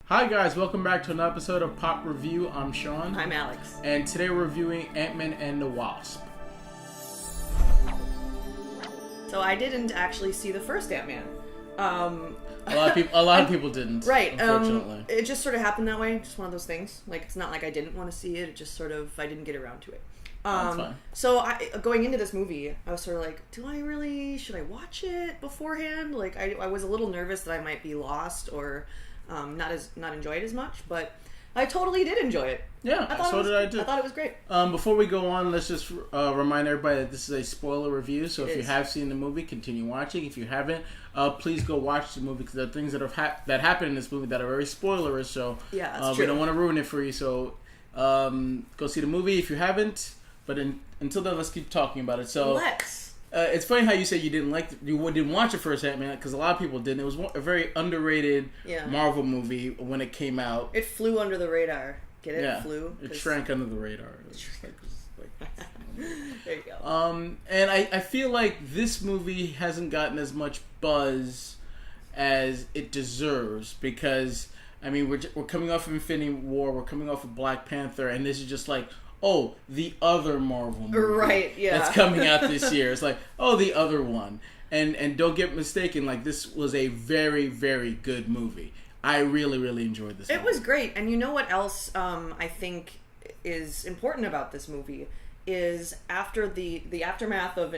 Hi guys, welcome back to another episode of Pop Review. I'm Sean. I'm Alex. And today we're reviewing AntMan and The Wasp. So I didn't actually see the first Ant-Man. A lot of people didn't. Right. Unfortunately. It just sort of happened that way. Just one of those things. Like, it's not like I didn't want to see it. It just sort of, I didn't get around to it. That's fine. So going into this movie, I was sort of like, should I watch it beforehand? Like, I was a little nervous that I might be lost or not enjoy it as much, but I totally did enjoy it. Yeah, I thought it was great. Before we go on, let's just remind everybody that this is a spoiler review. So if you have seen the movie, continue watching. If you haven't, please go watch the movie because there are things that that happen in this movie that are very spoilerish. So yeah, that's true. We don't want to ruin it for you. So go see the movie if you haven't. But until then, let's keep talking about it. So let's. It's funny how you say you didn't watch the first Ant-Man because a lot of people didn't. It was a very underrated Marvel movie when it came out. It flew under the radar. Get it? Yeah, it flew. It shrank under the radar. There you go. And I feel like this movie hasn't gotten as much buzz as it deserves because I mean we're coming off of Infinity War, we're coming off of Black Panther, and this is just like. Oh, the other Marvel movie right, yeah. that's coming out this year. It's like, oh, the other one. And don't get mistaken, like, this was a very, very good movie. I really, really enjoyed this movie. It was great. And you know what else I think is important about this movie is after the aftermath of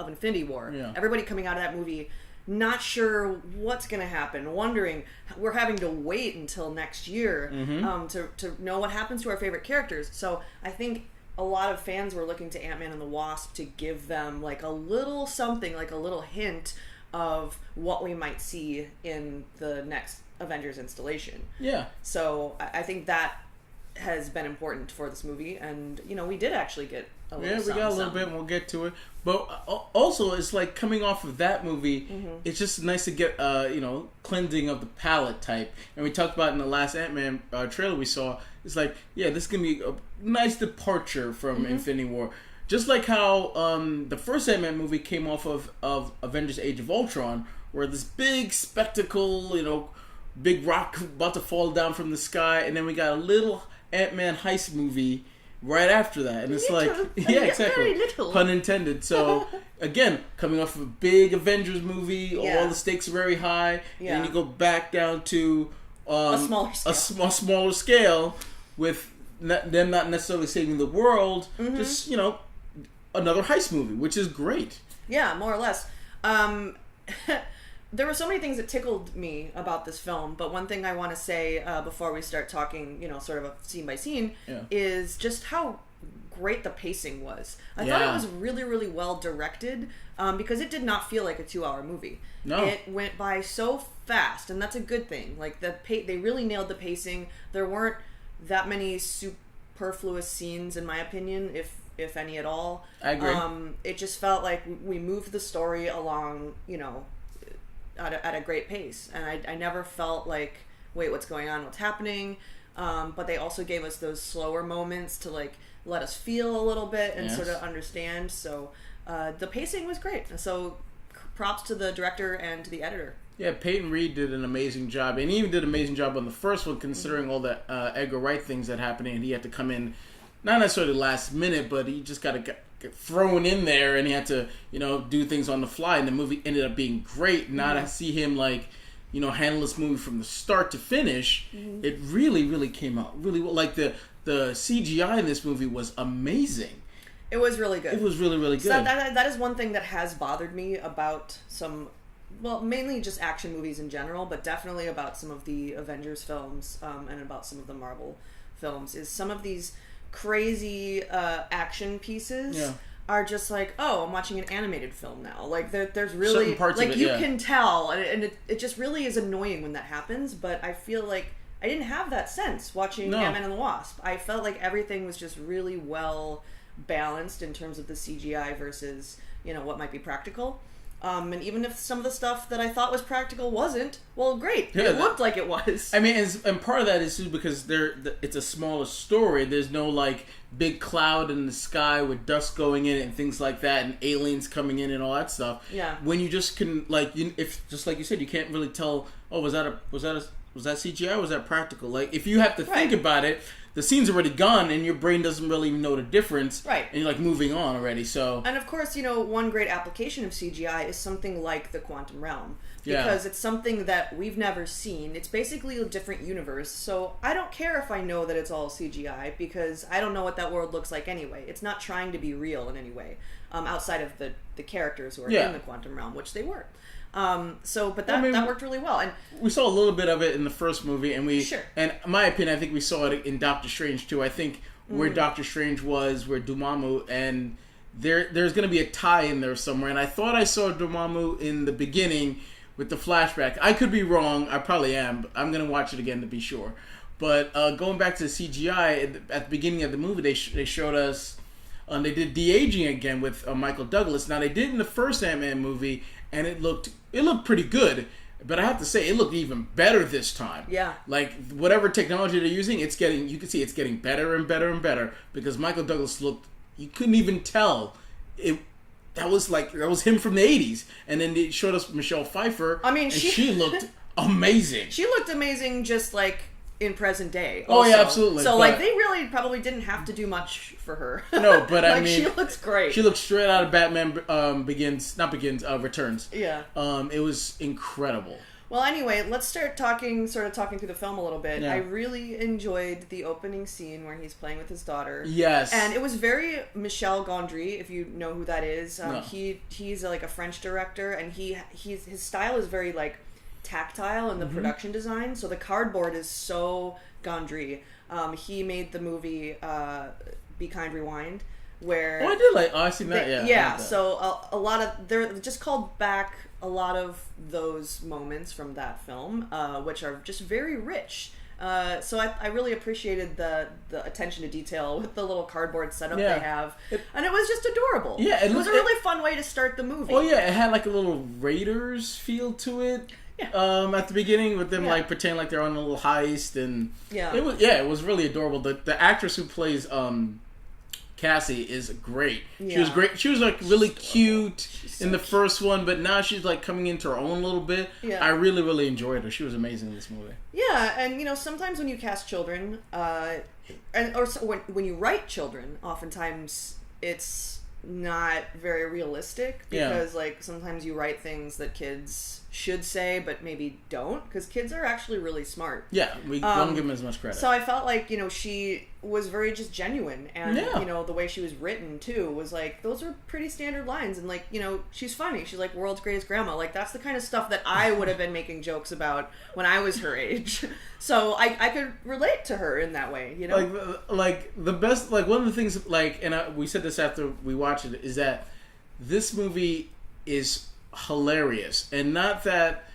Infinity War, everybody coming out of that movie not sure what's going to happen, wondering, we're having to wait until next year to know what happens to our favorite characters. So I think a lot of fans were looking to Ant-Man and the Wasp to give them like a little something, like a little hint of what we might see in the next Avengers installation. Yeah. So I think that has been important for this movie, and you know, we did actually get a little we got a little bit and we'll get to it, but also it's like coming off of that movie, it's just nice to get cleansing of the palate type, and we talked about in the last Ant-Man trailer we saw, it's like this is gonna be a nice departure from Infinity War, just like how the first Ant-Man movie came off of Avengers Age of Ultron, where this big spectacle, big rock about to fall down from the sky, and then we got a little Ant-Man heist movie right after that, and it's like, exactly, pun intended. So again, coming off of a big Avengers movie, all the stakes are very high, and then you go back down to a smaller scale with them not necessarily saving the world, just another heist movie, which is great. Yeah, more or less. There were so many things that tickled me about this film, but one thing I want to say before we start talking, sort of a scene by scene, is just how great the pacing was. I thought it was really, really well directed because it did not feel like a 2-hour movie. No. It went by so fast, and that's a good thing. Like they really nailed the pacing. There weren't that many superfluous scenes, in my opinion, if any at all. I agree. It just felt like we moved the story along, at a great pace, and I never felt like, wait, what's going on, what's happening, but they also gave us those slower moments to like let us feel a little bit and sort of understand. So the pacing was great, so props to the director and to the editor. Yeah, Peyton Reed did an amazing job, and he even did an amazing job on the first one, considering all the Edgar Wright things that happened, and he had to come in not necessarily last minute, but he just got to get thrown in there, and he had to do things on the fly, and the movie ended up being great. Now to see him handle this movie from the start to finish, it really, really came out really well. Like the CGI in this movie was amazing. It was really good. It was really, really good. So that is one thing that has bothered me about mainly just action movies in general, but definitely about some of the Avengers films and about some of the Marvel films, is some of these crazy action pieces are just like, oh, I'm watching an animated film now. Like there's really certain parts like of it, you can tell, and it just really is annoying when that happens. But I feel like I didn't have that sense watching Ant-Man and the Wasp. I felt like everything was just really well balanced in terms of the CGI versus what might be practical. And even if some of the stuff that I thought was practical wasn't, well, great. It looked like it was. I mean, and part of that is too because it's a smaller story. There's no like big cloud in the sky with dust going in and things like that, and aliens coming in and all that stuff. Yeah. When you just can if just like you said, you can't really tell. Oh, was that a was that CGI or was that practical? Like, if you have to think about it, the scene's already gone and your brain doesn't really even know the difference. Right. And you're like moving on already, so. And of course, one great application of CGI is something like the quantum realm. Because it's something that we've never seen. It's basically a different universe. So I don't care if I know that it's all CGI because I don't know what that world looks like anyway. It's not trying to be real in any way, outside of the characters who are in the quantum realm, which they were. But that worked really well. And we saw a little bit of it in the first movie, and and in my opinion, I think we saw it in Doctor Strange too. I think where Doctor Strange was, where Dormammu, and there's going to be a tie in there somewhere. And I thought I saw Dormammu in the beginning with the flashback. I could be wrong. I probably am. But I'm going to watch it again to be sure. But going back to the CGI, at the beginning of the movie, they showed us, they did de-aging again with Michael Douglas. Now, they did in the first Ant-Man movie, and it looked pretty good. But I have to say, it looked even better this time. Yeah. Like, whatever technology they're using, you can see it's getting better and better and better. Because Michael Douglas you couldn't even tell that was him from the 80s. And then they showed us Michelle Pfeiffer. I mean, and she looked amazing. She looked amazing just like in present day. Also. Oh, yeah, absolutely. So, they really probably didn't have to do much for her. No, but I mean... she looks great. She looks straight out of Batman Returns. Yeah. It was incredible. Well, anyway, let's start talking through the film a little bit. Yeah. I really enjoyed the opening scene where he's playing with his daughter. Yes. And it was very Michel Gondry, if you know who that is. No. He's like a French director, and his style is very like tactile in the production design. So the cardboard is so Gondry. He made the movie Be Kind, Rewind, where... Oh, I did I seen that, yeah. Yeah, so a lot of... They're just called back a lot of those moments from that film, which are just very rich. So I really appreciated the attention to detail with the little cardboard setup they have. And it was just adorable. Yeah, it was a really fun way to start the movie. Oh, yeah, it had like a little Raiders feel to it. Yeah. At the beginning with them like pretending like they're on a little heist, and it was really adorable. The actress who plays Cassie is great. Yeah. She was great. She was like really cute in the first one, but now she's like coming into her own a little bit. Yeah. I really, really enjoyed her. She was amazing in this movie. Yeah, and sometimes when you cast children, when you write children, oftentimes it's not very realistic because like sometimes you write things that kids should say but maybe don't, because kids are actually really smart. Yeah, we don't give them as much credit. So I felt like she was very just genuine, and the way she was written too was like, those are pretty standard lines, and like she's funny. She's like world's greatest grandma. Like that's the kind of stuff that I would have been making jokes about when I was her age. So I could relate to her in that way. Like the best, like one of the things, like, and we said this after we watched it, is that this movie is hilarious, and not that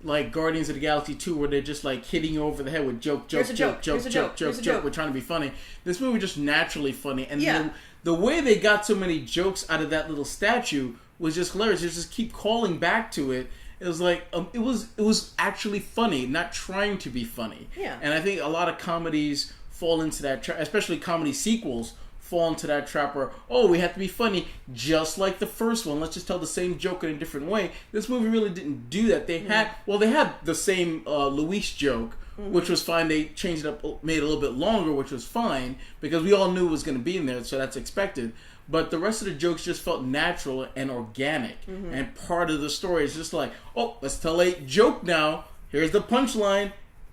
like Guardians of the Galaxy 2 where they're just like hitting you over the head with joke. We're trying to be funny. This movie just naturally funny, and the way they got so many jokes out of that little statue was just hilarious. They just keep calling back to it. It was like it was actually funny, not trying to be funny. Yeah. And I think a lot of comedies fall into that, especially comedy sequels fall into that trap where, we have to be funny just like the first one. Let's just tell the same joke in a different way. This movie really didn't do that. They had the same Luis joke, which was fine. They changed it up, made it a little bit longer, which was fine because we all knew it was going to be in there, so that's expected. But the rest of the jokes just felt natural and organic. And part of the story is just like, let's tell a joke now. Here's the punchline.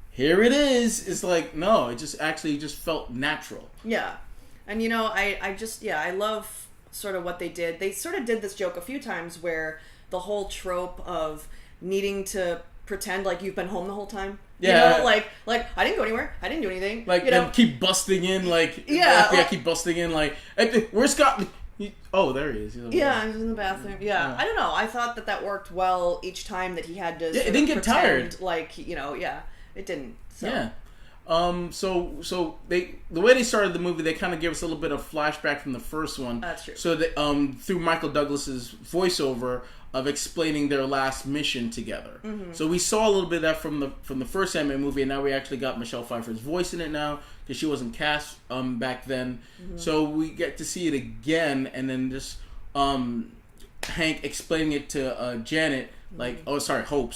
Here it is. It's like, no, it just felt natural. Yeah. And I love sort of what they did. They sort of did this joke a few times where the whole trope of needing to pretend like you've been home the whole time. Yeah. Like I didn't go anywhere. I didn't do anything. Like, and keep busting in, like, keep busting in, like, where's Scott? Oh, there he is. He's he's in the bathroom. Yeah. I don't know. I thought that worked well each time that he had to. Yeah, it didn't get tired. Like, it didn't. So. Yeah. So the way they started the movie, they kind of gave us a little bit of flashback from the first one. That's true. So they, through Michael Douglas's voiceover of explaining their last mission together. So we saw a little bit of that from the first Ant-Man movie, and now we actually got Michelle Pfeiffer's voice in it now because she wasn't cast back then. So we get to see it again, and then just Hank explaining it to Janet like, Hope,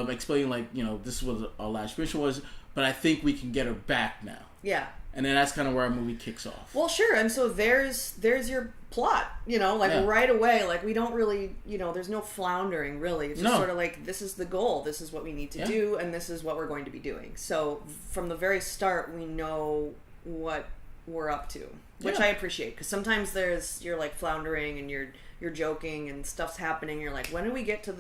explaining like, this is what our last mission was, but I think we can get her back now. Yeah. And then that's kind of where our movie kicks off. Well, sure. And so there's your plot, right away. Like, we don't really, there's no floundering, really. It's just sort of like, this is the goal. This is what we need to do, and this is what we're going to be doing. So from the very start, we know what we're up to, which I appreciate. Because sometimes you're like floundering and you're joking and stuff's happening. You're like, when do we get to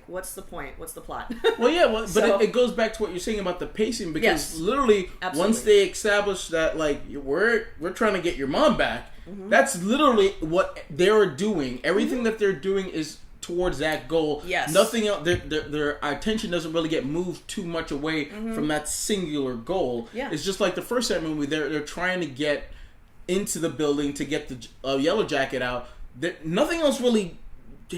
what's the point? What's the plot? Well, but it goes back to what you're saying about the pacing, because literally once they establish that, like, we're trying to get your mom back, that's literally what they're doing. Everything that they're doing is towards that goal. Yes. Nothing else. Their attention doesn't really get moved too much away from that singular goal. Yeah. It's just like the first set movie. They're trying to get into the building to get the Yellow Jacket out. Nothing else really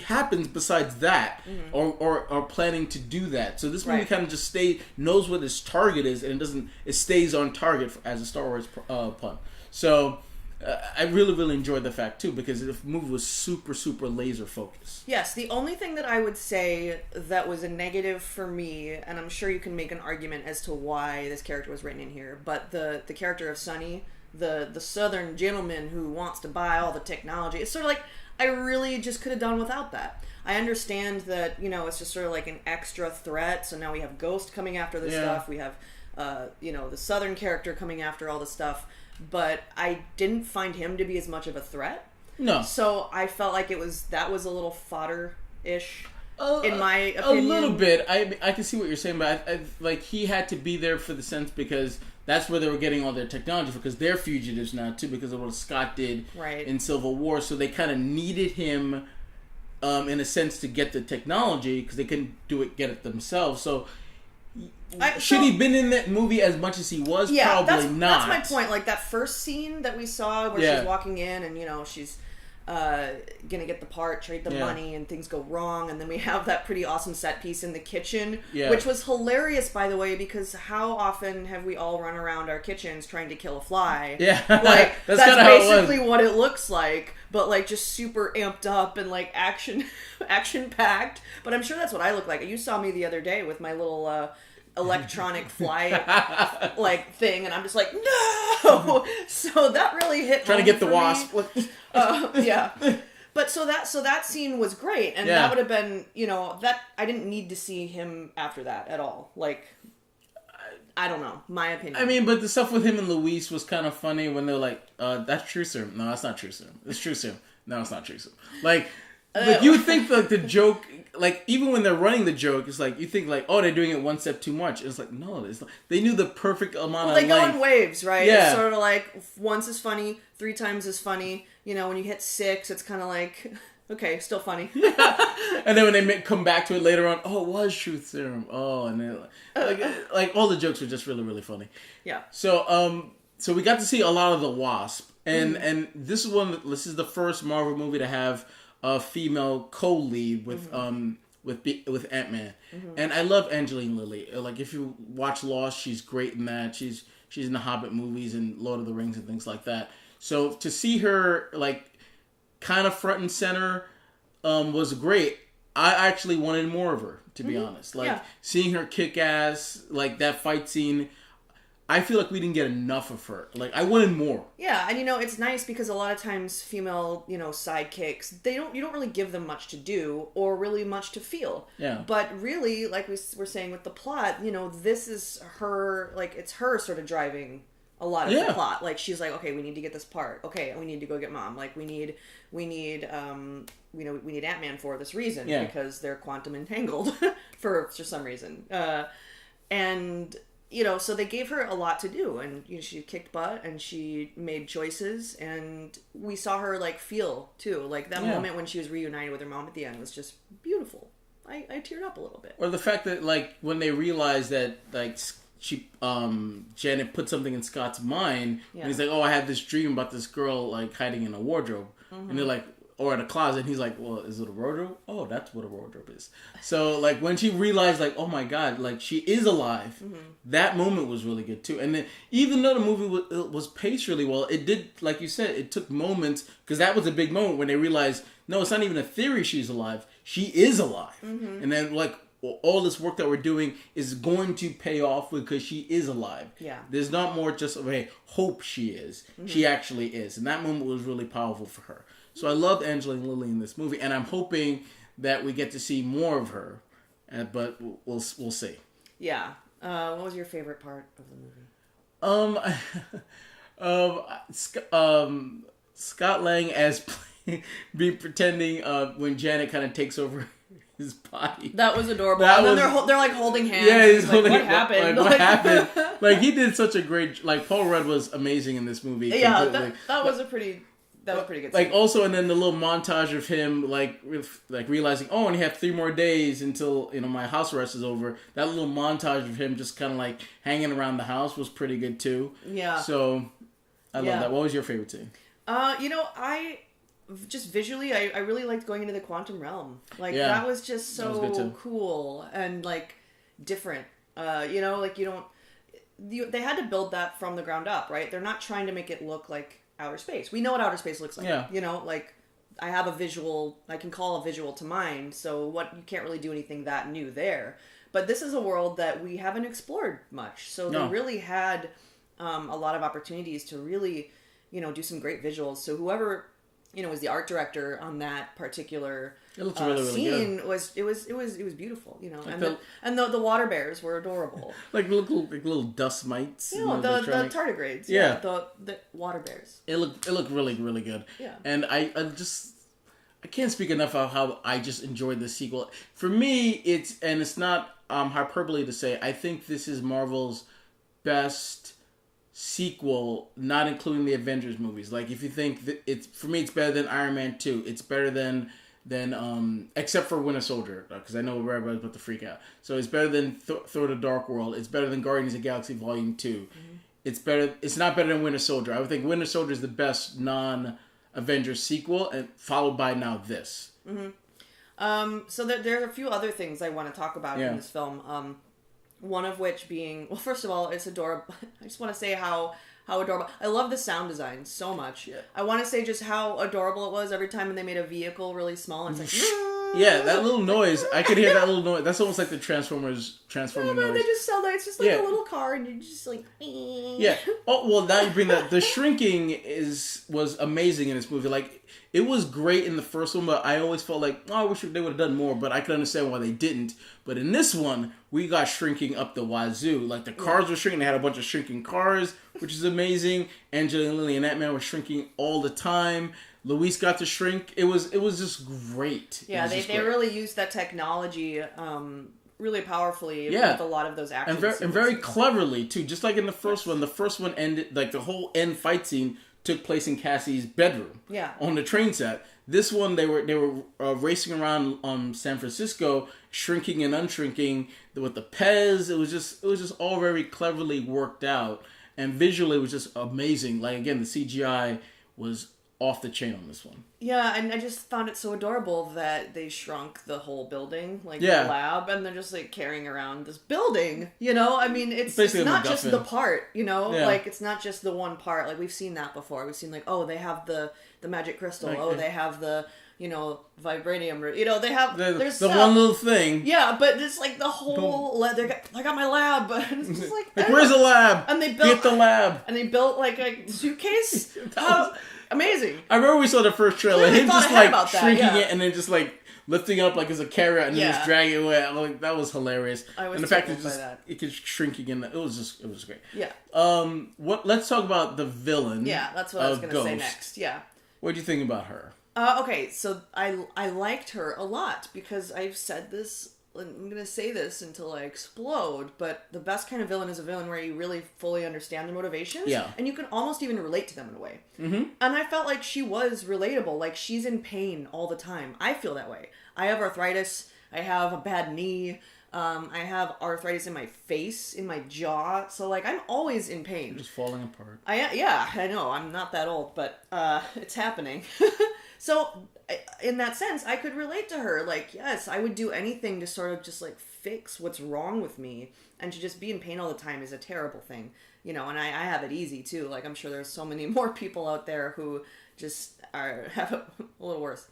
happens besides that, or planning to do that. So this movie kind of just knows what its target is, and it stays on target as a Star Wars pun. So I really, really enjoyed the fact too, because the movie was super, super laser focused. Yes, the only thing that I would say that was a negative for me, and I'm sure you can make an argument as to why this character was written in here, but the character of Sonny, the southern gentleman who wants to buy all the technology, it's sort of like, I really just could have done without that. I understand that, it's just sort of like an extra threat, so now we have Ghost coming after this stuff, we have, the southern character coming after all this stuff, but I didn't find him to be as much of a threat. No. So I felt like that was a little fodder-ish. In my opinion. A little bit. I can see what you're saying, but I like, he had to be there for the sense, because that's where they were getting all their technology, because they're fugitives now too, because of what Scott did in Civil War. So they kind of needed him, in a sense, to get the technology, because they couldn't get it themselves. So should he been in that movie as much as he was? Yeah, probably not. That's my point. Like that first scene that we saw where she's walking in and she's gonna get the part, trade the money, and things go wrong, and then we have that pretty awesome set piece in the kitchen, which was hilarious, by the way, because how often have we all run around our kitchens trying to kill a fly? Yeah, like that's basically what it looks like, but like just super amped up and like action packed. But I'm sure that's what I look like. You saw me the other day with my little electronic fly like thing, and I'm just like, no. So that really hit trying to get the wasp. Yeah. But so that scene was great, and that would have been, that I didn't need to see him after that at all. Like, I don't know, my opinion. I mean, but the stuff with him and Luis was kind of funny when they're like, that's true, sir. No, that's not true, sir. It's true, sir. No, it's not true, sir. Like you would think like the joke, like even when they're running the joke, it's like you think like, oh, they're doing it one step too much. It's like, no, it's like, they knew the perfect amount of length. They go in waves, right? Yeah. It's sort of like once is funny, 3 times is funny. When you hit 6, it's kind of like, okay, still funny. And then when they come back to it later on, oh, it was truth serum. Oh, and then like all the jokes were just really, really funny. Yeah. So we got to see a lot of the Wasp, and this is the first Marvel movie to have a female co-lead with Ant-Man, and I love Angeline Lilly. Like if you watch Lost, she's great in that. She's in the Hobbit movies and Lord of the Rings and things like that. So to see her like kind of front and center was great. I actually wanted more of her, to be honest. Like seeing her kick ass, like that fight scene. I feel like we didn't get enough of her. Like, I wanted more. Yeah, and it's nice because a lot of times female, sidekicks, you don't really give them much to do or really much to feel. Yeah. But really, like we were saying with the plot, this is her, like, it's her sort of driving a lot of the plot. Like, she's like, okay, we need to get this part. Okay, we need to go get mom. Like, we need Ant-Man for this reason because they're quantum entangled for some reason. So they gave her a lot to do, and she kicked butt, and she made choices, and we saw her like feel too. Like that moment when she was reunited with her mom at the end was just beautiful. I teared up a little bit. Or the fact that like when they realized that like Janet put something in Scott's mind, and he's like, "Oh, I had this dream about this girl like hiding in a wardrobe," and they're like, or in a closet, and he's like, well, is it a wardrobe? Oh, that's what a wardrobe is. So, like, when she realized, like, oh my God, like, she is alive, that moment was really good, too. And then, even though the movie was paced really well, it did, like you said, it took moments, because that was a big moment when they realized, no, it's not even a theory she's alive. she is alive. And then like all this work that we're doing is going to pay off because she is alive. Yeah. There's not more just of a hope she is. She actually is. And that moment was really powerful for her. So I loved Angelina Lilly in this movie, and I'm hoping that we get to see more of her. But we'll see. Yeah. What was your favorite part of the movie? Scott Lang as pretending when Janet kind of takes over his body. That was adorable. And then they're like holding hands. Yeah, he's like, holding. What happened? What happened? Like he did such a great. Like Paul Rudd was amazing in this movie. Yeah, that was a pretty. That was pretty good. Like also, and then the little montage of him like realizing, oh, and he have 3 more days until my house arrest is over. That little montage of him just kind of like hanging around the house was pretty good too. Yeah. So I love that. What was your favorite scene? I just visually, I really liked going into the quantum realm. Like that was just so cool and like different. Like they had to build that from the ground up, right? They're not trying to make it look like outer space. We know what outer space looks like. Yeah. Like I have a visual, I can call a visual to mind. So you can't really do anything that new there. But this is a world that we haven't explored much. So they really had a lot of opportunities to really, do some great visuals. So whoever, was the art director on that particular scene was beautiful, and the water bears were adorable. like little dust mites. The tardigrades. Yeah. The water bears. It looked really, really good. Yeah. And I can't speak enough of how I just enjoyed the sequel. For me, it's not hyperbole to say, I think this is Marvel's best sequel, not including the Avengers movies. Like if you think that it's better than Iron Man 2. It's better than except for Winter Soldier, because I know everybody's about to freak out. So it's better than Thor: The Dark World. It's better than Guardians of the Galaxy Volume 2. It's better. It's not better than Winter Soldier. I would think Winter Soldier is the best non-Avengers sequel, and followed by now this. So there are a few other things I want to talk about in this film. One of which being, well, first of all, it's adorable. I just want to say how adorable. I love the sound design so much. Yeah. I want to say just how adorable it was every time when they made a vehicle really small and it's like... Yeah, that little noise. I could hear that little noise. That's almost like the transforming noise. They just sound like it's just like a little car and you're just like... Yeah. Oh, well, now you bring that. The shrinking was amazing in this movie. Like, it was great in the first one, but I always felt like, I wish they would have done more, but I could understand why they didn't. But in this one, we got shrinking up the wazoo. Like, the cars were shrinking. They had a bunch of shrinking cars, which is amazing. Angelina Lilly and AntMan were shrinking all the time. Luis got to shrink. It was just great. Yeah, they really used that technology really powerfully with a lot of those action scenes. And very cleverly, too. Just like in the first one. The first one ended, like, the whole end fight scene took place in Cassie's bedroom. Yeah. On the train set. This one, they were racing around San Francisco, shrinking and unshrinking with the Pez. It was just all very cleverly worked out, and visually it was just amazing. Like again, the CGI was off the chain on this one. Yeah, and I just found it so adorable that they shrunk the whole building, like the lab, and they're just like carrying around this building. I mean, it's not just the part. Like it's not just the one part. Like we've seen that before. We've seen like, oh, they have the magic crystal. Like, they have the vibranium. They have there's the one little thing. Yeah, but it's like the whole. I got my lab. It's just like where's the lab? And they built get the lab. And they built like a suitcase. Amazing. I remember we saw the first trailer. Him just like shrinking it and then just like lifting it up like it's a carrot and then just dragging it away. Like that was hilarious. And the fact that it keeps shrinking in it was great. Yeah. Let's talk about the villain. Yeah, that's what I was gonna say next. Yeah. What do you think about her? Okay, so I liked her a lot because I've said this. I'm going to say this until I explode, but the best kind of villain is a villain where you really fully understand their motivations. Yeah. And you can almost even relate to them in a way. Mm-hmm. And I felt like she was relatable. Like, she's in pain all the time. I feel that way. I have arthritis. I have a bad knee. I have arthritis in my face, in my jaw. So, like, I'm always in pain. You're just falling apart. I know. I'm not that old, but it's happening. So, in that sense, I could relate to her. Like, yes, I would do anything to sort of just, like, fix what's wrong with me. And to just be in pain all the time is a terrible thing. And I have it easy, too. Like, I'm sure there's so many more people out there who just have it a little worse.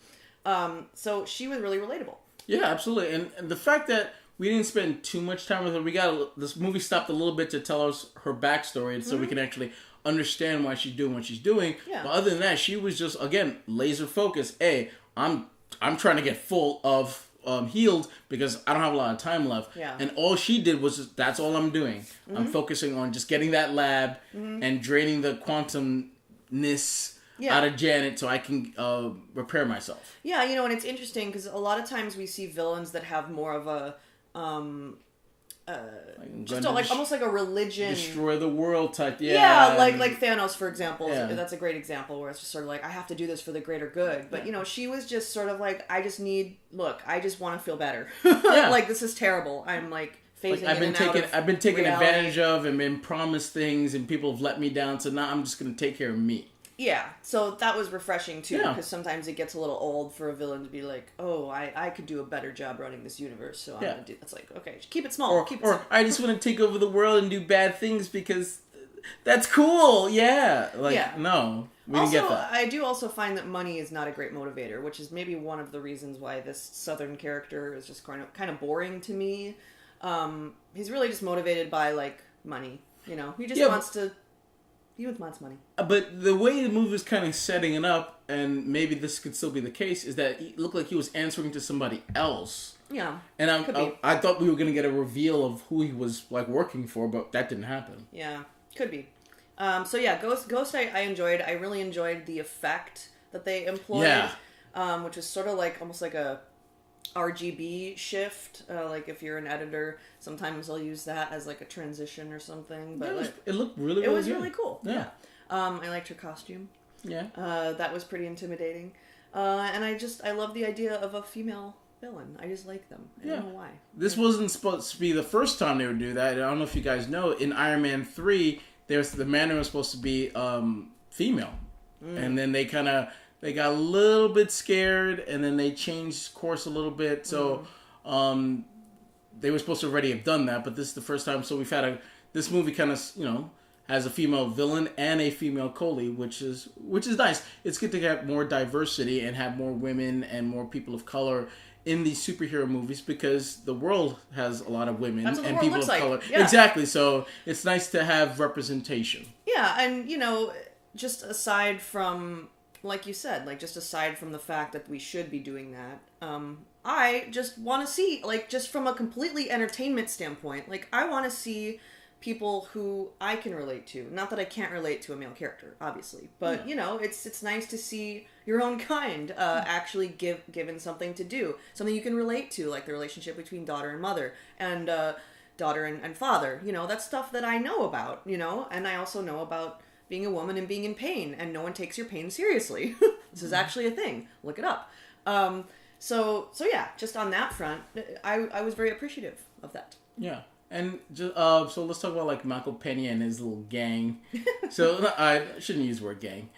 So, she was really relatable. Yeah, absolutely. And the fact that we didn't spend too much time with her, this movie stopped a little bit to tell us her backstory, so we can actually understand why she's doing what she's doing. Yeah. But other than that, she was just, again, laser focused. Hey, I'm trying to get full of healed because I don't have a lot of time left. Yeah. And all she did was just, that's all I'm doing. I'm focusing on just getting that lab and draining the quantumness out of Janet so I can repair myself. Yeah, you know, and it's interesting because a lot of times we see villains that have more of a just almost like a religion, destroy the world type. Yeah, like Thanos, for example. Yeah. That's a great example where it's just sort of like, I have to do this for the greater good. But you know, she was just sort of like, I just want to feel better. Like, this is terrible. I'm like phasing I've been taken advantage of and been promised things, and people have let me down. So now I'm just going to take care of me. Yeah, so that was refreshing too, because sometimes it gets a little old for a villain to be like, oh, I could do a better job running this universe, so I'm going to do... It's like, okay, keep it small. Or I just want to take over the world and do bad things because that's cool, no, we didn't get that. I do also find that money is not a great motivator, which is maybe one of the reasons why this Southern character is just kind of boring to me. He's really just motivated by, like, money, you know? He just wants to... He wants money. But the way the movie was kind of setting it up, and maybe this could still be the case, is that it looked like he was answering to somebody else. Yeah. And I thought we were going to get a reveal of who he was like working for, but that didn't happen. Yeah, could be. So yeah, Ghost I enjoyed. I really enjoyed the effect that they employed, which was sort of like almost like a RGB shift. Like if you're an editor, sometimes I'll use that as like a transition or something. But it looked really, it was good. Really cool. Yeah. I liked her costume. Yeah. That was pretty intimidating. And I love the idea of a female villain. I just like them. I don't know why. This wasn't supposed to be the first time they would do that. I don't know if you guys know. In Iron Man 3, the Mandarin was supposed to be female. And then they got a little bit scared, and then they changed course a little bit. So they were supposed to already have done that, but this is the first time. So we've had this movie kind of, you know, has a female villain and a female Coley, which is nice. It's good to get more diversity and have more women and more people of color in these superhero movies, because the world has a lot of women and people of color. Yeah. Exactly. So it's nice to have representation. Yeah, and you know, just aside from, like you said, like just aside from the fact that we should be doing that, I just want to see, like, just from a completely entertainment standpoint, like I want to see people who I can relate to. Not that I can't relate to a male character, obviously, but you know, it's nice to see your own kind actually given something to do, something you can relate to, like the relationship between daughter and mother, and daughter and father. You know, that's stuff that I know about. You know, and I also know about being a woman and being in pain, and no one takes your pain seriously. This is actually a thing. Look it up. So yeah, just on that front, I was very appreciative of that. Yeah. And just, so let's talk about like Michael Pena and his little gang. So I shouldn't use the word gang.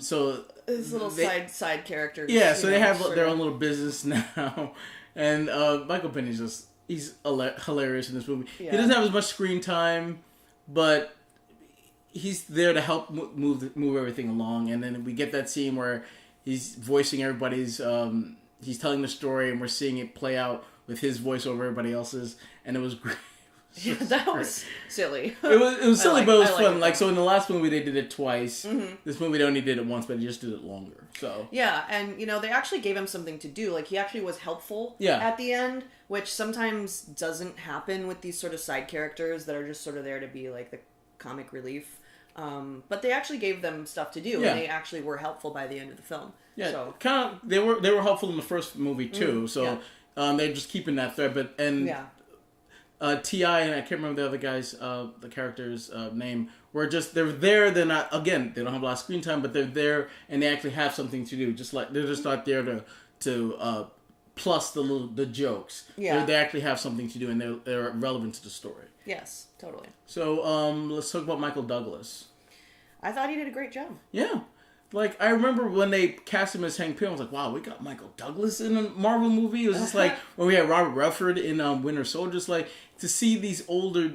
So his little side characters. Yeah, so they have their own little business now, and Michael Pena's he's hilarious in this movie. Yeah. He doesn't have as much screen time, but he's there to help move everything along. And then we get that scene where he's voicing everybody's. He's telling the story, and we're seeing it play out with his voice over everybody else's, and it was great. Yeah, that was silly. It was silly, but it was fun. Like, so in the last movie they did it twice. Mm-hmm. This movie they only did it once, but he just did it longer. So yeah, and you know, they actually gave him something to do. Like, he actually was helpful at the end, which sometimes doesn't happen with these sort of side characters that are just sort of there to be like the comic relief. But they actually gave them stuff to do, and they actually were helpful by the end of the film. Yeah, so kind of they were helpful in the first movie too. So they're just keeping that thread, T.I. and I can't remember the other guy's, the character's name, they're there, they're not, again, they don't have a lot of screen time, but they're there and they actually have something to do. Just like, they're just not there to plus the jokes. Yeah. They actually have something to do, and they're relevant to the story. Yes, totally. So, let's talk about Michael Douglas. I thought he did a great job. Yeah. Like, I remember when they cast him as Hank Pym, I was like, wow, we got Michael Douglas in a Marvel movie. It was just like, when we had Robert Redford in Winter Soldier, just like, to see these older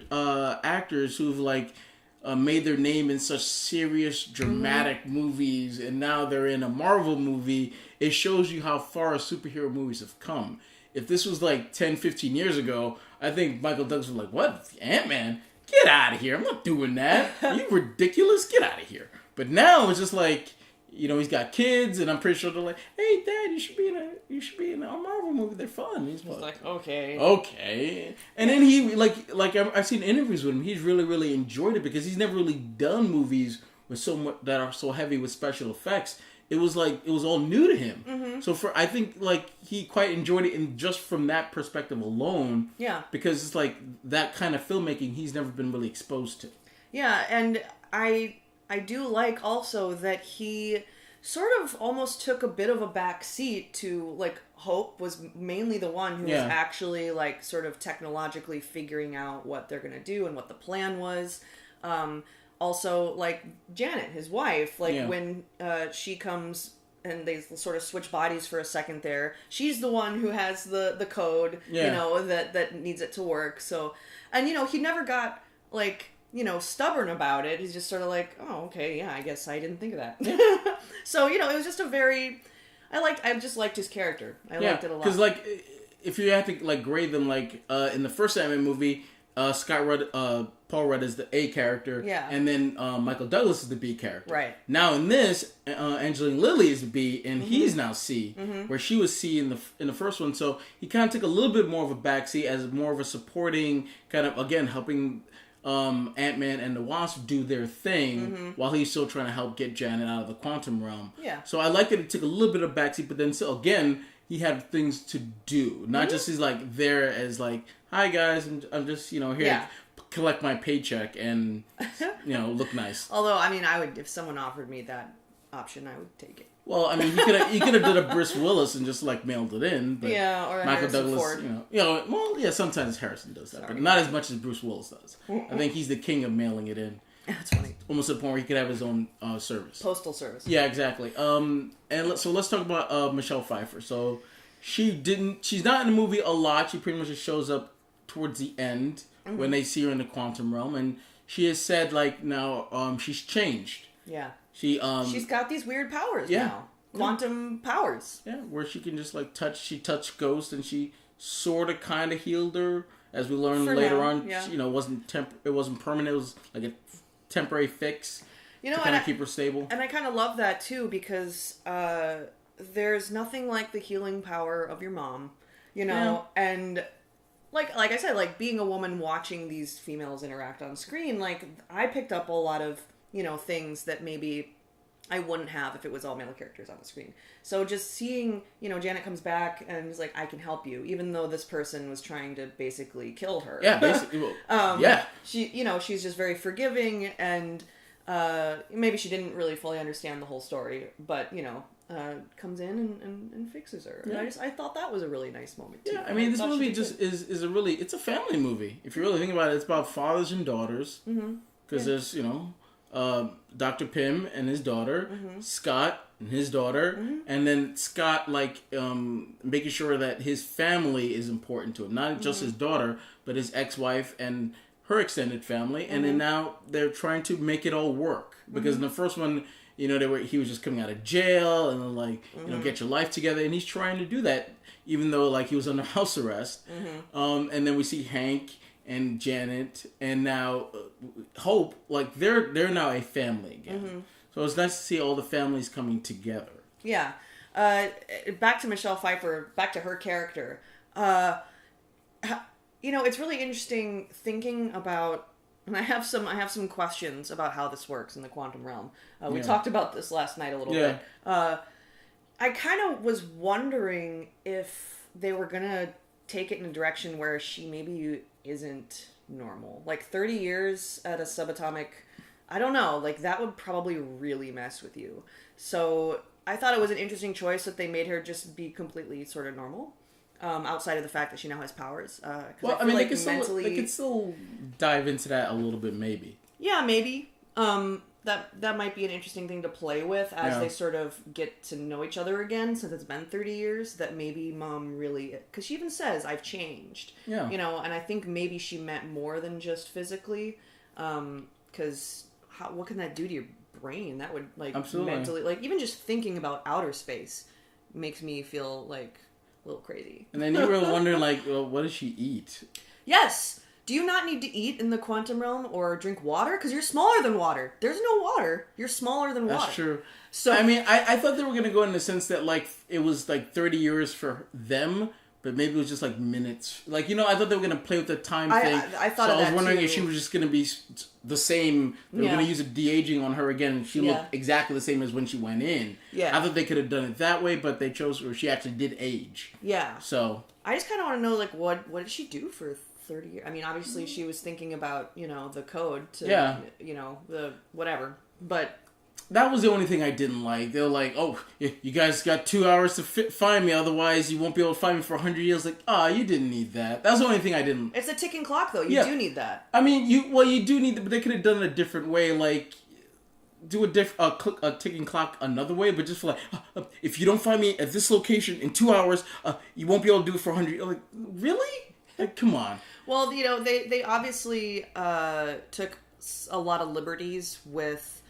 actors who've, like, made their name in such serious, dramatic movies, and now they're in a Marvel movie, it shows you how far superhero movies have come. if this was like 10, 15 years ago, I think Michael Douglas was like, what? Ant-Man? Get out of here. I'm not doing that. Are you ridiculous? Get out of here. But now it's just like, you know, he's got kids, and I'm pretty sure they're like, "Hey, Dad, you should be in a Marvel movie. They're fun." He's like, "Okay, okay." And then he like I've seen interviews with him. He's really, really enjoyed it because he's never really done movies with so much that are so heavy with special effects. It was all new to him. Mm-hmm. So I think like he quite enjoyed it, and just from that perspective alone. Yeah. Because it's like that kind of filmmaking he's never been really exposed to. Yeah, and I do like also that he sort of almost took a bit of a back seat to, like, Hope was mainly the one who was actually, like, sort of technologically figuring out what they're going to do and what the plan was. Also, like, Janet, his wife, like, when she comes and they sort of switch bodies for a second there, she's the one who has the code, you know, that needs it to work. So, and, you know, he never got, like, you know, stubborn about it. He's just sort of like, oh, okay, yeah, I guess I didn't think of that. So, you know, it was just a very, I just liked his character. I liked it a lot. Because, like, if you have to, like, grade them, like, in the first Ant-Man movie, Paul Rudd is the A character, and then Michael Douglas is the B character. Right. Now in this, Angelina Lilly is the B, and he's now C, where she was C in the first one. So he kind of took a little bit more of a backseat as more of a supporting kind of, again, helping Ant-Man and the Wasp do their thing while he's still trying to help get Janet out of the quantum realm. Yeah. So I like that it took a little bit of backseat, but then still, again, he had things to do. Not just he's like there as like, hi guys, I'm just, you know, here to collect my paycheck and, you know, look nice. Although, I mean, if someone offered me that option, I would take it. Well, I mean, he could have did a Bruce Willis and just like mailed it in, but or Michael Harrison Douglas, Ford. Well, yeah, sometimes Harrison does that, but not as much as Bruce Willis does. I think he's the king of mailing it in. That's funny. Almost to the point where he could have his own service, postal service. Yeah, exactly. So let's talk about Michelle Pfeiffer. So she's not in the movie a lot. She pretty much just shows up towards the end when they see her in the quantum realm, and she has said like now she's changed. Yeah. She's got these weird powers now. Quantum powers. Yeah, where she can just like she touched Ghost and she sort of kind of healed her, as we learned later on. Yeah. It wasn't permanent. It was like a temporary fix to kind of keep her stable. And I kind of love that too because there's nothing like the healing power of your mom, you know, and like I said, like being a woman watching these females interact on screen, like I picked up a lot of, you know, things that maybe I wouldn't have if it was all male characters on the screen. So just seeing, you know, Janet comes back and is like, I can help you, even though this person was trying to basically kill her. Yeah, basically. She, you know, she's just very forgiving and maybe she didn't really fully understand the whole story, but, you know, comes in and fixes her. Yeah. And I thought that was a really nice moment too. Yeah, I mean, this movie just is it's a family movie. If you really think about it, it's about fathers and daughters. Because there's, you know, Dr. Pym and his daughter, Scott and his daughter, and then Scott making sure that his family is important to him, not just his daughter, but his ex-wife and her extended family, and then now they're trying to make it all work because in the first one, you know, he was just coming out of jail and then like you know, get your life together, and he's trying to do that even though like he was under house arrest, and then we see Hank and Janet, and now Hope, like they're now a family again. So it's nice to see all the families coming together. Yeah. Back to Michelle Pfeiffer, back to her character. You know, it's really interesting thinking about, and I have some questions about how this works in the quantum realm. We talked about this last night a little bit. I kind of was wondering if they were gonna take it in a direction where she maybe isn't normal. Like 30 years at a subatomic, I don't know, like that would probably really mess with you. So I thought it was an interesting choice that they made her just be completely sort of normal, outside of the fact that she now has powers. Well, I mean, like they could still dive into that a little bit, maybe. Yeah, maybe. That might be an interesting thing to play with as they sort of get to know each other again, since it's been 30 years, that maybe mom really... Because she even says, I've changed. Yeah. You know, and I think maybe she meant more than just physically. Because what can that do to your brain? That would, like, absolutely. Mentally... Like, even just thinking about outer space makes me feel like... crazy. And then you were wondering, like, well, what does she eat? Yes. Do you not need to eat in the quantum realm or drink water? Because you're smaller than water. There's no water. You're smaller than water. That's true. So I mean, I thought they were going to go in the sense that, like, it was, like, 30 years for them, but maybe it was just, like, minutes. Like, you know, I thought they were going to play with the time thing. I thought so of that, I was wondering too. if she was just going to be the same. They were going to use a de-aging on her again, and she looked exactly the same as when she went in. Yeah. I thought they could have done it that way, but they chose, or she actually did age. Yeah. So. I just kind of want to know, like, what did she do for 30 years? I mean, obviously she was thinking about, you know, the code to, you know, the whatever. But that was the only thing I didn't like. They were like, oh, you guys got 2 hours to find me, otherwise you won't be able to find me for 100 years. Like, you didn't need that. That's the only thing I didn't. It's a ticking clock, though. You do need that. I mean, you do need that, but they could have done it a different way, like do a ticking clock another way, but just for like, if you don't find me at this location in 2 hours, you won't be able to do it for 100. Like, really? Like, come on. Well, you know, they obviously took a lot of liberties with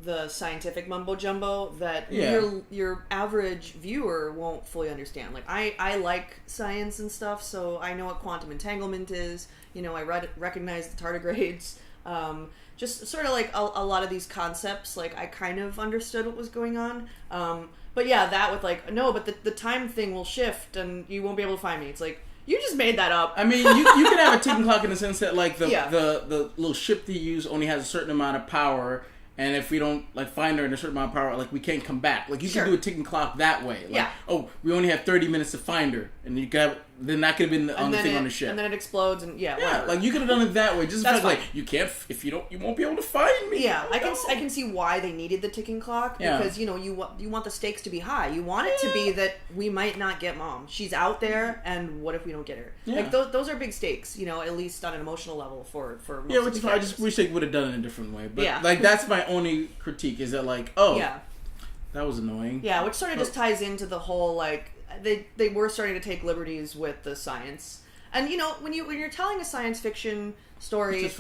the scientific mumbo jumbo that your average viewer won't fully understand. Like, I like science and stuff, so I know what quantum entanglement is. You know, I recognize the tardigrades. Just sort of like a lot of these concepts, like I kind of understood what was going on. But yeah, that with like, no, but the time thing will shift and you won't be able to find me. It's like, you just made that up. I mean, you can have a ticking clock in the sense that like the little ship they use only has a certain amount of power, and if we don't like find her in a certain amount of power, like we can't come back. Like you can do a ticking clock that way. Like, oh, we only have 30 minutes to find her, and you got then that could have been on the thing on the ship. And then it explodes, and whatever. Like you could have done it that way. Just the fact like you can't if you don't, you won't be able to find me. Yeah, I can see why they needed the ticking clock because you know you want the stakes to be high. You want it to be that we might not get mom. She's out there, and what if we don't get her? Yeah. Like those are big stakes. You know, at least on an emotional level for most which is fine. I just wish they would have done it in a different way. But like that's my only critique is that like that was annoying. Yeah, which sort of just ties into the whole like. They were starting to take liberties with the science, and you know when you're telling a science fiction story, it's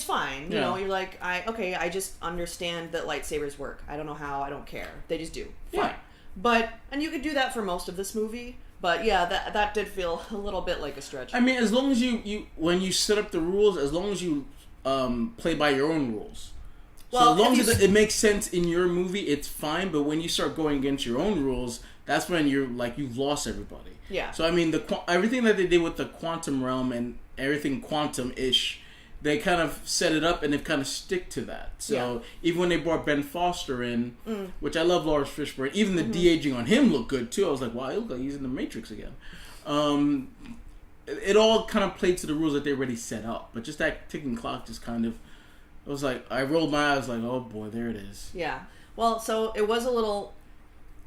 fine. You know, you're like I just understand that lightsabers work. I don't know how. I don't care. They just do. Fine. But and you could do that for most of this movie. But yeah, that did feel a little bit like a stretch. I mean, as long as you when you set up the rules, as long as you play by your own rules. Well, so as long as it makes sense in your movie, it's fine. But when you start going against your own rules, that's when you're like you've lost everybody. Yeah. So I mean, everything that they did with the quantum realm and everything quantum-ish, they kind of set it up and they've kind of stick to that. So even when they brought Ben Foster in, which I love Lawrence Fishburne, even the de-aging on him looked good too. I was like, wow, he looked like he's in the Matrix again. It all kind of played to the rules that they already set up, but just that ticking clock just kind of. It was like I rolled my eyes, like, oh boy, there it is. Yeah. Well, so it was a little.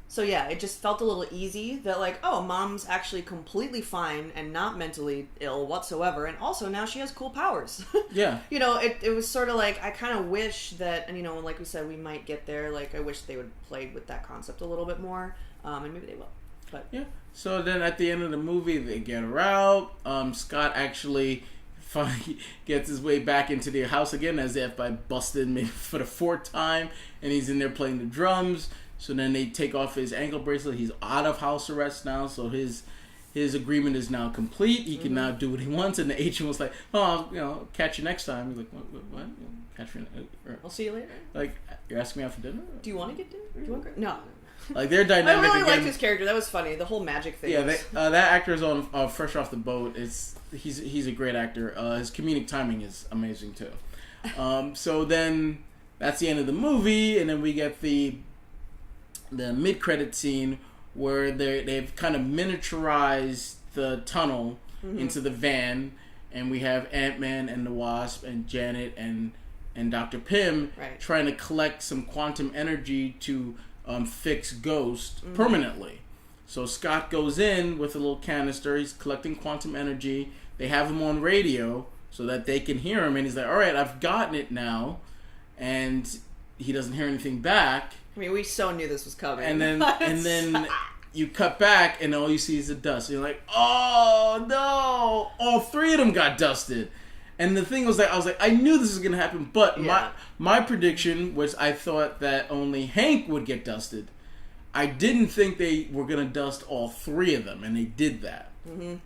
So yeah, it just felt a little easy that like, oh, mom's actually completely fine and not mentally ill whatsoever, and also now she has cool powers. Yeah. You know, it was sort of like I kind of wish that, and you know, like we said, we might get there. Like I wish they would play with that concept a little bit more, and maybe they will. But yeah. So then at the end of the movie, they get her out. Scott actually finally gets his way back into their house again, as if by busted maybe for the 4th time, and he's in there playing the drums. So then they take off his ankle bracelet. He's out of house arrest now, so his agreement is now complete. He can now do what he wants. And the agent was like, "Oh, you know, catch you next time." He's like, "What? Catch you? I'll see you later." Like, you're asking me out for dinner? Do you want to get dinner? Do you want no. Like their dynamic. I really liked his character. That was funny. The whole magic thing. Yeah, that actor is on fresh off the boat. He's a great actor. His comedic timing is amazing too. So then that's the end of the movie, and then we get the mid-credit scene where they've kind of miniaturized the tunnel into the van, and we have Ant-Man and the Wasp and Janet and Dr. Pym trying to collect some quantum energy to fix Ghost permanently. So Scott goes in with a little canister. He's collecting quantum energy. They have him on radio so that they can hear him, and he's like, all right, I've gotten it now. And he doesn't hear anything back. I mean, we so knew this was coming. And then you cut back, and all you see is the dust. You're like, oh no! All 3 of them got dusted. And the thing was that I was like, I knew this was gonna happen, but my prediction was I thought that only Hank would get dusted. I didn't think they were gonna dust all 3 of them, and they did that.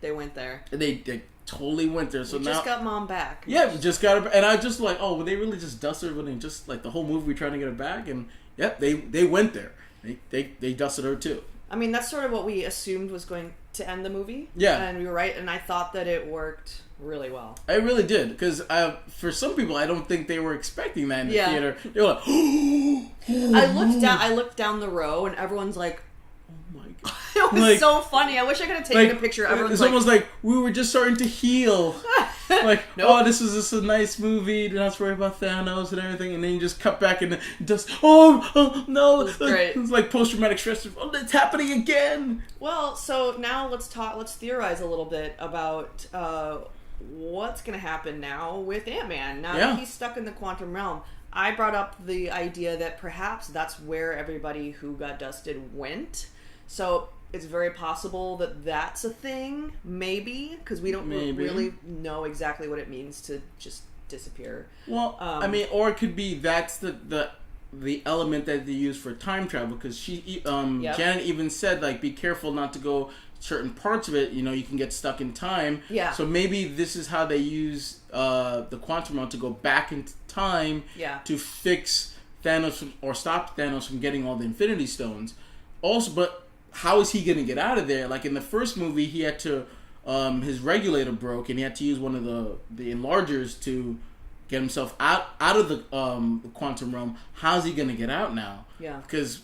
They went there. They totally went there. So we now just got Mom back. Yeah, we just got her, and I just like, oh, well, they really just dusted her, and just like the whole movie trying to get her back, and yep, they went there. They dusted her too. I mean, that's sort of what we assumed was going to end the movie. Yeah, and we were right, and I thought that it worked really well. I really did, because for some people, I don't think they were expecting that in the theater. They were like, oh. I looked down the row, and everyone's like, oh my god. It was so funny. I wish I could have taken a picture. It's almost like we were just starting to heal. Like, nope. Oh, this is just a nice movie. Do not worry about Thanos and everything. And then you just cut back and just, oh no. It was great. It's like post-traumatic stress. Oh, it's happening again. Well, so now let's theorize a little bit about what's going to happen now with Ant-Man. Now that he's stuck in the quantum realm. I brought up the idea that perhaps that's where everybody who got dusted went. So it's very possible that that's a thing, maybe, because we don't really know exactly what it means to just disappear. Well, I mean, or it could be that's the element that they use for time travel, because Janet even said, like, be careful not to go certain parts of it. You know, you can get stuck in time. Yeah. So maybe this is how they use the quantum realm to go back into time to fix Thanos or stop Thanos from getting all the Infinity Stones. Also, but how is he going to get out of there? Like in the first movie, he had to his regulator broke, and he had to use one of the enlargers to get himself out of the quantum realm. How's he going to get out now? Yeah. Because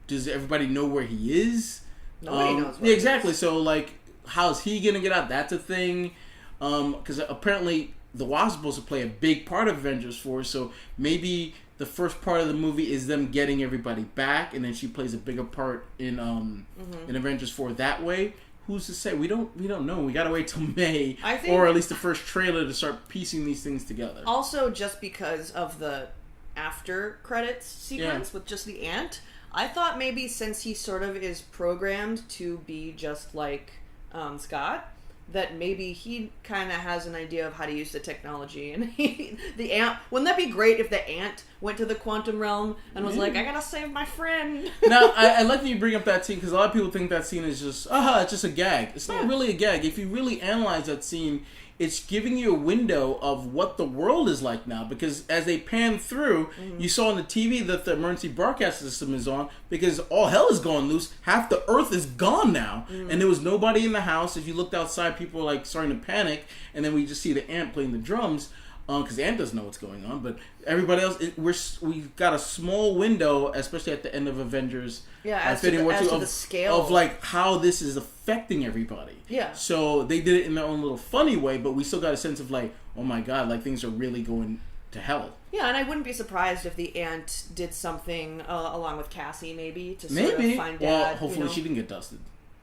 does everybody know where he is? Nobody knows where exactly. He is. So like, how's he going to get out? That's a thing. Because apparently the Wasp is supposed to play a big part of Avengers 4, so maybe the first part of the movie is them getting everybody back, and then she plays a bigger part in Avengers 4 that way. Who's to say? We don't know. We gotta wait till May, or at least the first trailer to start piecing these things together. Also, just because of the after credits sequence with just the ant, I thought maybe since he sort of is programmed to be just like Scott, that maybe he kind of has an idea of how to use the technology, and the ant. Wouldn't that be great if the ant went to the quantum realm and was like, "I gotta save my friend"? Now, I like that you bring up that scene, because a lot of people think that scene is just, it's just a gag. It's not really a gag. If you really analyze that scene, it's giving you a window of what the world is like now. Because as they pan through, you saw on the TV that the emergency broadcast system is on, because all hell is gone loose. Half the earth is gone now. And there was nobody in the house. If you looked outside, people were like starting to panic. And then we just see the ant playing the drums. Because the ant doesn't know what's going on. But everybody else, we've got a small window, especially at the end of Avengers. As to the scale of like how this is affecting everybody. Yeah. So they did it in their own little funny way, but we still got a sense of like, oh my god, like things are really going to hell. Yeah, and I wouldn't be surprised if the ant did something along with Cassie, maybe to sort of find Dad. Well, hopefully she didn't get dusted.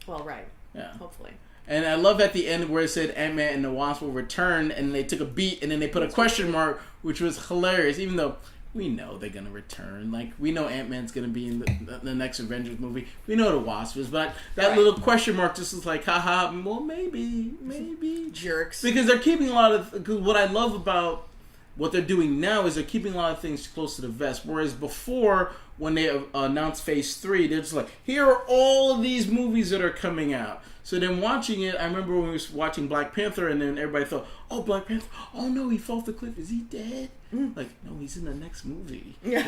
Well, right. Yeah. Hopefully. And I love at the end where it said AntMan and the Wasp will return, and they took a beat, and then they put a question mark, which was hilarious, even though we know they're going to return. Like, we know Ant-Man's going to be in the next Avengers movie. We know the Wasp is, but that little question mark just is like, haha, well, maybe. Jerks. Because they're keeping a lot of... Because what I love about what they're doing now is they're keeping a lot of things close to the vest, whereas before, when they announced Phase 3, they're just like, here are all of these movies that are coming out. So then watching it, I remember when we was watching Black Panther, and then everybody thought, oh, Black Panther, oh no, he fell off the cliff, is he dead? Like, no, he's in the next movie. Yeah.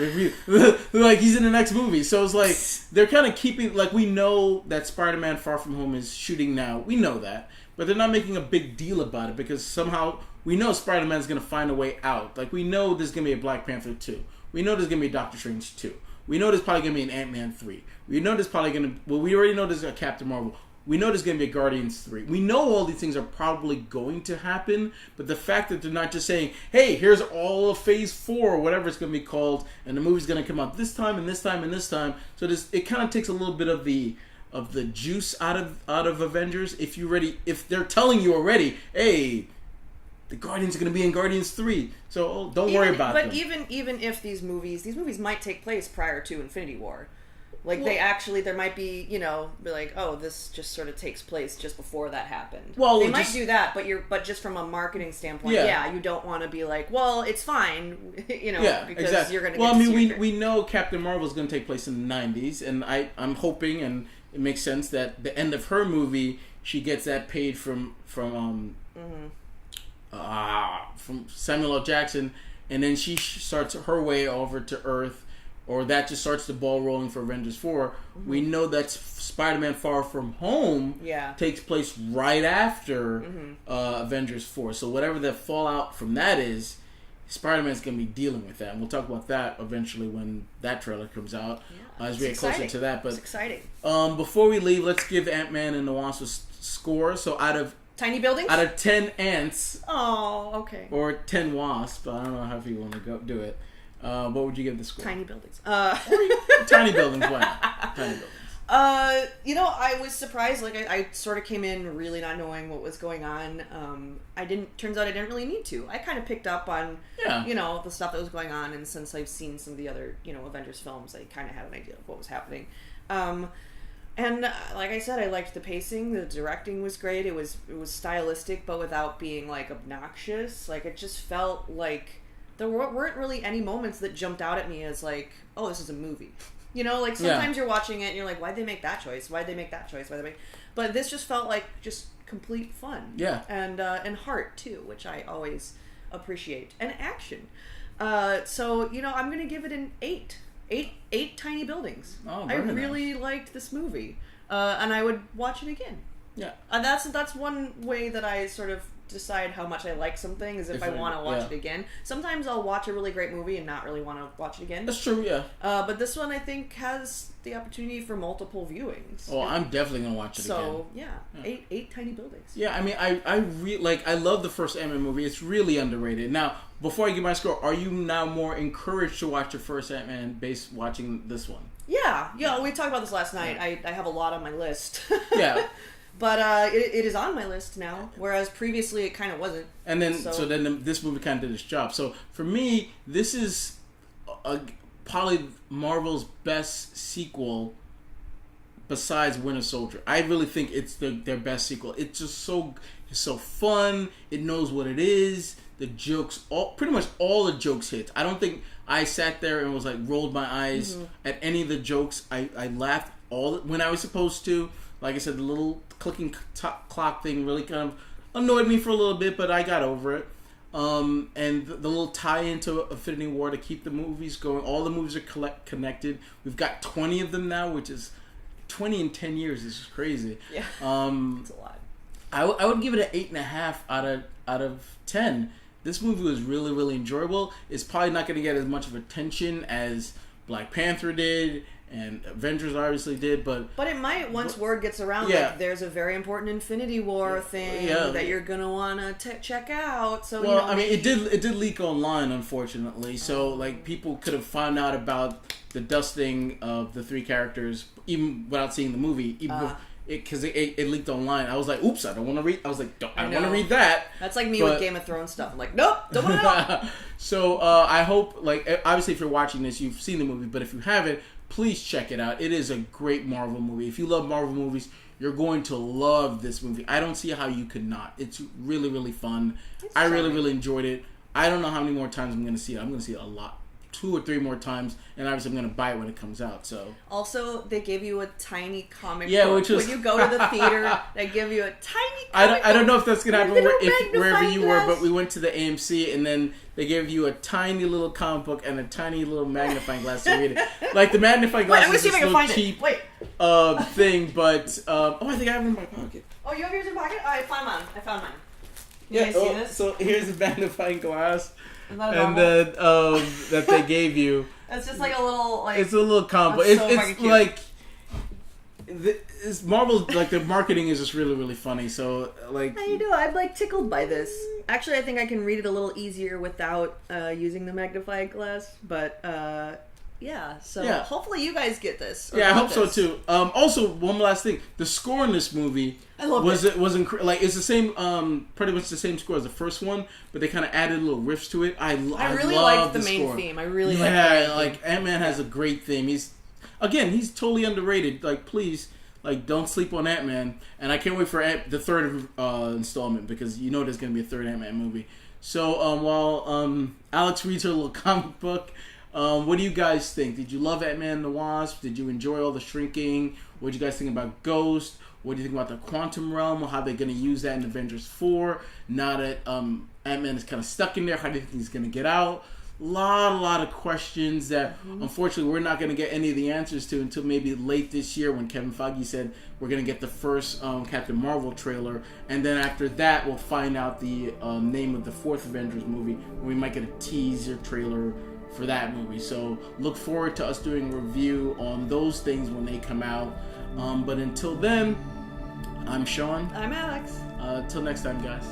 Like, he's in the next movie. So it's like, they're kind of keeping, like, we know that Spider-Man Far From Home is shooting now. We know that. But they're not making a big deal about it, because somehow, we know Spider-Man's going to find a way out. Like, we know there's going to be a Black Panther 2. We know there's going to be a Doctor Strange 2. We know there's probably going to be an Ant-Man 3. We know there's probably going to, well, we already know there's a Captain Marvel. We know there's going to be a Guardians 3. We know all these things are probably going to happen, but the fact that they're not just saying, hey, here's all of Phase 4, or whatever it's going to be called, and the movie's going to come out this time, and this time, and this time. So it kind of takes a little bit of the juice out of Avengers. If they're telling you already, hey, the Guardians are going to be in Guardians 3, so don't worry about it. But even if these movies might take place prior to Infinity War. Like, there might be, be like, oh, this just sort of takes place just before that happened. Well, they might do that, but just from a marketing standpoint, you don't want to be like, well, it's fine, because exactly. you're going to. Well, I mean, we know Captain Marvel is going to take place in the 90s, and I'm hoping, and it makes sense that the end of her movie, she gets that paid from Samuel L. Jackson, and then she starts her way over to Earth. Or that just starts the ball rolling for Avengers 4. Mm-hmm. We know that Spider-Man Far From Home takes place right after Avengers 4. So whatever the fallout from that is, Spider-Man's going to be dealing with that. And we'll talk about that eventually when that trailer comes out. Yeah, as we get closer to that. But it's exciting. Before we leave, let's give AntMan and the Wasp a score. So out of... Tiny buildings? Out of 10 ants... Oh, okay. Or 10 wasps. I don't know how you want to do it. What would you give the score? Tiny buildings. Tiny buildings, why not? Tiny buildings. I was surprised. Like, I sort of came in really not knowing what was going on. Turns out I didn't really need to. I kind of picked up on, the stuff that was going on, and since I've seen some of the other, Avengers films, I kind of had an idea of what was happening. And like I said, I liked the pacing. The directing was great. It was stylistic, but without being, like, obnoxious. Like, it just felt like... There weren't really any moments that jumped out at me as like, oh, this is a movie. Like sometimes you're watching it and you're like, why'd they make that choice? Why'd they make that choice? But this just felt like just complete fun. Yeah. And heart too, which I always appreciate. And action. So, I'm going to give it an 8. 8 tiny buildings. Oh, I really liked this movie. And I would watch it again. Yeah. And that's one way that I sort of decide how much I like something is if I want to watch it again. Sometimes I'll watch a really great movie and not really want to watch it again. That's true, yeah. But this one I think has the opportunity for multiple viewings. Oh, I'm definitely gonna watch it again. So yeah. 8 tiny buildings. Yeah, I mean, I love the first Ant-Man movie. It's really underrated. Now, before I give my score, are you now more encouraged to watch your first Ant-Man based watching this one? Yeah. We talked about this last night. I have a lot on my list. Yeah. But it is on my list now, whereas previously it kind of wasn't. And then, this movie kind of did its job. So for me, this is probably Marvel's best sequel besides Winter Soldier. I really think it's their best sequel. It's just so fun. It knows what it is. The jokes, pretty much all the jokes hit. I don't think I sat there and was like rolled my eyes at any of the jokes. I laughed when I was supposed to. Like I said, the little clicking clock thing really kind of annoyed me for a little bit, but I got over it. And the little tie-in to Infinity War to keep the movies going. All the movies are connected. We've got 20 of them now, which is 20 in 10 years. This is crazy. Yeah, it's a lot. I would give it an 8.5 out of 10. This movie was really, really enjoyable. It's probably not going to get as much of attention as Black Panther did. And Avengers obviously did, but it might once word gets around. Yeah. Like there's a very important Infinity War thing that you're gonna want to check out. So I mean, it did leak online, unfortunately. So like people could have found out about the dusting of the 3 characters even without seeing the movie, because it leaked online. I was like, oops, I don't want to read. I was like, I don't want to read that. That's like me with Game of Thrones stuff. I'm like, nope, don't want to know. So I hope, like, obviously if you're watching this, you've seen the movie, but if you haven't, please check it out. It is a great Marvel movie. If you love Marvel movies, you're going to love this movie. I don't see how you could not. It's really, really fun. I really, really enjoyed it. I don't know how many more times I'm going to see it. I'm going to see it a lot. 2 or 3 more times, and obviously I'm going to buy it when it comes out. So also, they gave you a tiny comic book. Which was... when you go to the theater, they give you a tiny comic I don't know if that's going to happen wherever you were, but we went to the AMC, and then they gave you a tiny little comic book and a tiny little magnifying glass to read it. Like, the magnifying glass is this little cheap thing, but... I think I have it in my pocket. Oh, you have yours in your pocket? Oh, I found mine. You guys see this? So here's the magnifying glass. And then that they gave you. It's just like a little like. It's a little combo. It's like. It's Marvel's like the marketing is just really, really funny. So like. How you do? I'm like tickled by this. Actually, I think I can read it a little easier without using the magnifying glass. But hopefully you guys get this. Yeah, I hope so too. Also, one last thing: the score in this movie was it's the same, pretty much the same score as the first one, but they kind of added little riffs to it. I really liked the main score. theme. I really liked the main theme. Ant-Man has a great theme. again, he's totally underrated. Like, please, like, don't sleep on Ant-Man. And I can't wait for the third installment, because you know there's going to be a third Ant-Man movie. So while Alex reads her little comic book, what do you guys think? Did you love Ant-Man and the Wasp? Did you enjoy all the shrinking? What did you guys think about Ghost? What do you think about the quantum realm? How they're going to use that in Avengers 4? Now that Ant-Man is kind of stuck in there, how do you think he's going to get out? Lot of questions that unfortunately we're not going to get any of the answers to until maybe late this year, when Kevin Feige said we're going to get the first Captain Marvel trailer, and then after that we'll find out the name of the fourth Avengers movie. We might get a teaser trailer for that movie, so look forward to us doing a review on those things when they come out. But until then, I'm Sean. I'm Alex. Till next time, guys.